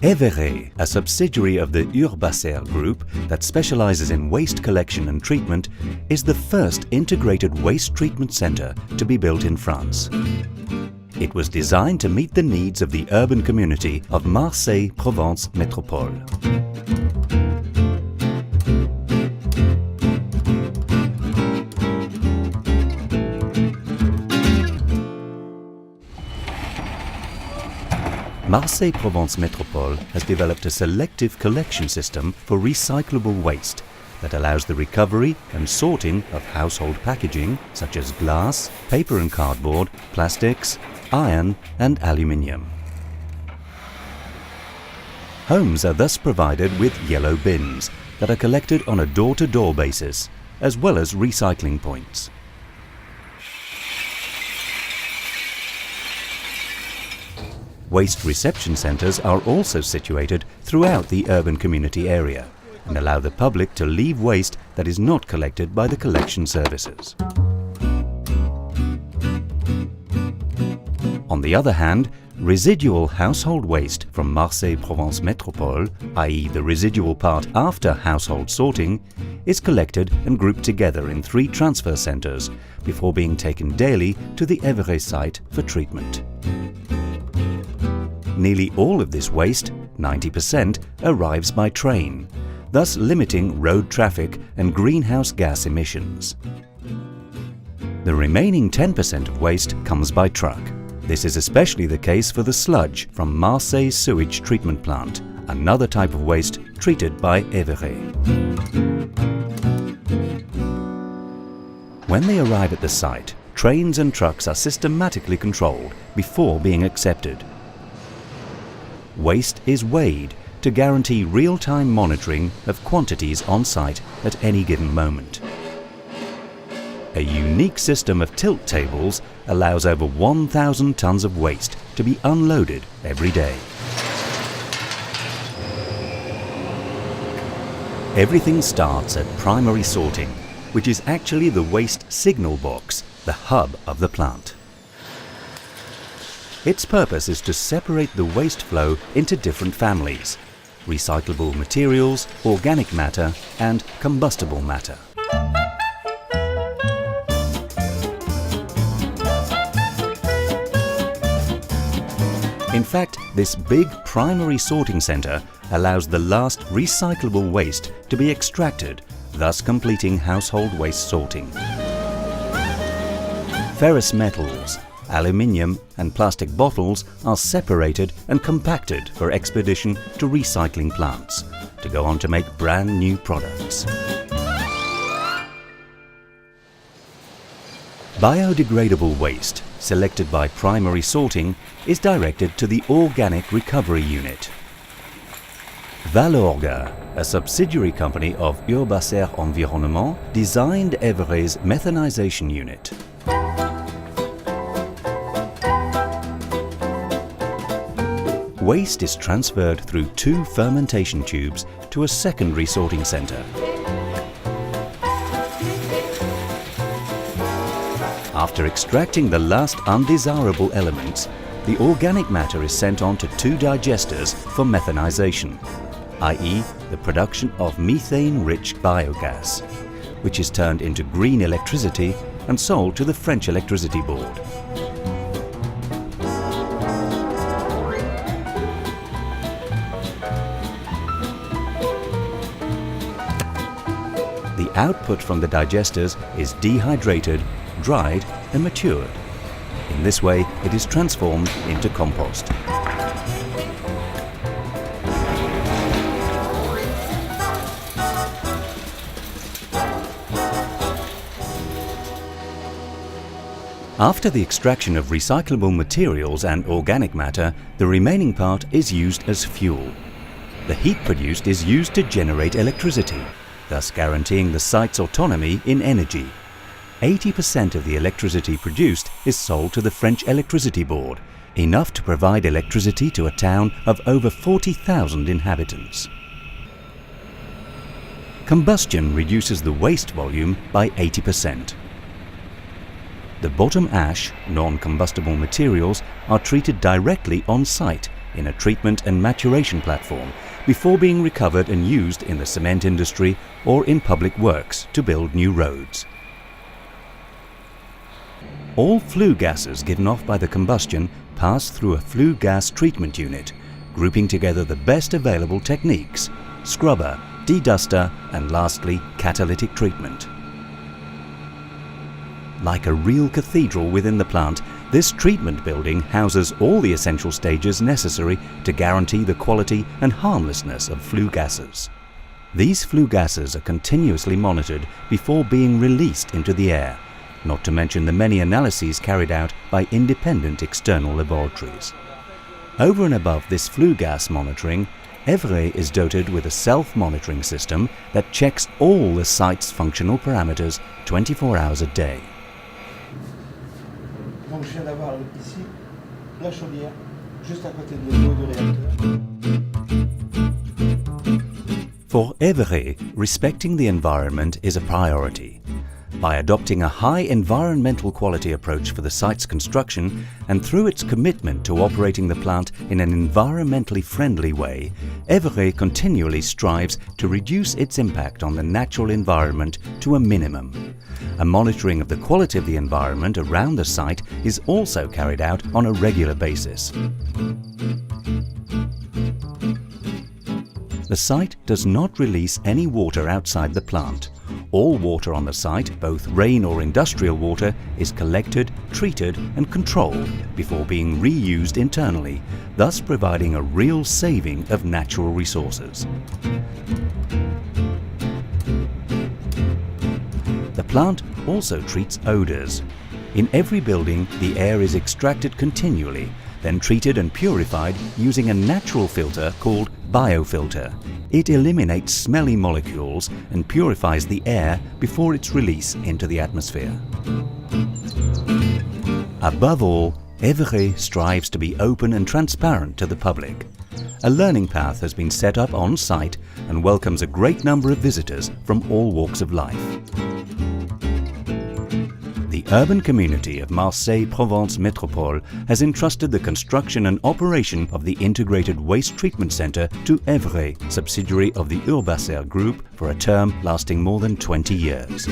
EveRé, a subsidiary of the Urbacer group that specializes in waste collection and treatment, is the first integrated waste treatment center to be built in France. It was designed to meet the needs of the urban community of Marseille-Provence Métropole. Marseille-Provence Métropole has developed a selective collection system for recyclable waste that allows the recovery and sorting of household packaging such as glass, paper and cardboard, plastics, iron and aluminium. Homes are thus provided with yellow bins that are collected on a door-to-door basis, as well as recycling points. Waste reception centres are also situated throughout the urban community area and allow the public to leave waste that is not collected by the collection services. On the other hand, residual household waste from Marseille-Provence Métropole, i.e. the residual part after household sorting, is collected and grouped together in 3 transfer centres before being taken daily to the EveRé site for treatment. Nearly all of this waste, 90%, arrives by train, thus limiting road traffic and greenhouse gas emissions. The remaining 10% of waste comes by truck. This is especially the case for the sludge from Marseille's sewage treatment plant, another type of waste treated by EveRé. When they arrive at the site, trains and trucks are systematically controlled before being accepted. Waste is weighed to guarantee real-time monitoring of quantities on site at any given moment. A unique system of tilt tables allows over 1,000 tons of waste to be unloaded every day. Everything starts at primary sorting, which is actually the waste signal box, the hub of the plant. Its purpose is to separate the waste flow into different families: recyclable materials, organic matter, and combustible matter. In fact, this big primary sorting center allows the last recyclable waste to be extracted, thus completing household waste sorting. Ferrous metals, aluminium and plastic bottles are separated and compacted for expedition to recycling plants, to go on to make brand new products. Biodegradable waste, selected by primary sorting, is directed to the Organic Recovery Unit. Valorga, a subsidiary company of Urbacer Environnement, designed EveRé's methanization unit. Waste is transferred through 2 fermentation tubes to a secondary sorting center. After extracting the last undesirable elements, the organic matter is sent on to 2 digesters for methanization, i.e. the production of methane-rich biogas, which is turned into green electricity and sold to the French Electricity Board. The output from the digesters is dehydrated, dried and matured. In this way, it is transformed into compost. After the extraction of recyclable materials and organic matter, the remaining part is used as fuel. The heat produced is used to generate electricity, thus guaranteeing the site's autonomy in energy. 80% of the electricity produced is sold to the French Electricity Board, enough to provide electricity to a town of over 40,000 inhabitants. Combustion reduces the waste volume by 80%. The bottom ash, non-combustible materials, are treated directly on site in a treatment and maturation platform before being recovered and used in the cement industry or in public works to build new roads. All flue gases given off by the combustion pass through a flue gas treatment unit, grouping together the best available techniques: scrubber, deduster, and lastly, catalytic treatment. Like a real cathedral within the plant, this treatment building houses all the essential stages necessary to guarantee the quality and harmlessness of flue gases. These flue gases are continuously monitored before being released into the air, not to mention the many analyses carried out by independent external laboratories. Over and above this flue gas monitoring, EveRé is doted with a self-monitoring system that checks all the site's functional parameters 24 hours a day. Donc je viens d'avoir ici la chaudière, juste à côté de l'eau de réacteur. For EveRé, respecting the environment is a priority. By adopting a high environmental quality approach for the site's construction and through its commitment to operating the plant in an environmentally friendly way, EveRé continually strives to reduce its impact on the natural environment to a minimum. A monitoring of the quality of the environment around the site is also carried out on a regular basis. The site does not release any water outside the plant. All water on the site, both rain or industrial water, is collected, treated and controlled before being reused internally, thus providing a real saving of natural resources. The plant also treats odours. In every building, the air is extracted continually, then treated and purified using a natural filter called biofilter. It eliminates smelly molecules and purifies the air before its release into the atmosphere. Above all, EveRé strives to be open and transparent to the public. A learning path has been set up on site and welcomes a great number of visitors from all walks of life. The urban community of Marseille-Provence Métropole has entrusted the construction and operation of the Integrated Waste Treatment Centre to EveRé, subsidiary of the Urbacer Group, for a term lasting more than 20 years.